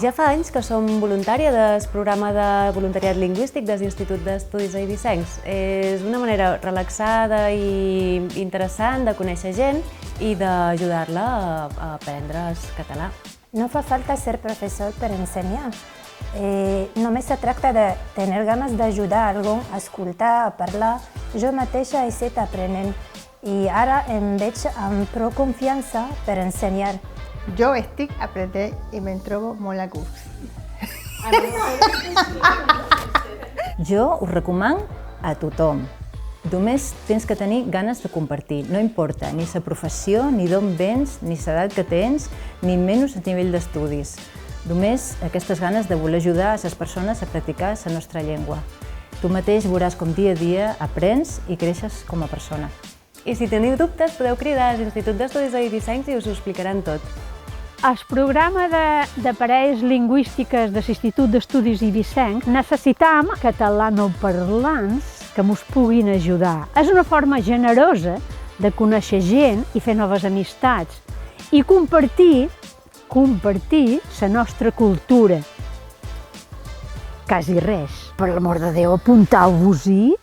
Ja fa anys que som voluntària del programa de voluntariat lingüístic de l'Institut d'Estudis Eivissencs. És una manera relaxada i interessant de conèixer gent i d'ajudar-la a aprendre el català. No fa falta ser professor per ensenyar. Només se tracta de tenir ganes d'ajudar algú, a escoltar, a parlar. Jo mateixa he estat aprenent i ara em veig amb prou confiança per ensenyar. Jo estic aprenent i me'n trobo molt a gust. Jo ho recomano a tothom. Només tens que tenir ganes de compartir. No importa ni la professió, ni d'on vens, ni l'edat que tens, ni menys el nivell d'estudis. Només aquestes ganes de voler ajudar a les persones a practicar la nostra llengua. Tu mateix veuràs com dia a dia aprens i creixes com a persona. I si teniu dubtes, podeu cridar a l'Institut d'Estudis Eivissencs i us ho explicaran tot. El programa de parelles lingüístiques de l'Institut d'Estudis Eivissencs necessitam catalanoparlants que ens puguin ajudar. És una forma generosa de conèixer gent i fer noves amistats i compartir la nostra cultura. Quasi res. Per l'amor de Déu, apuntau-vos-hi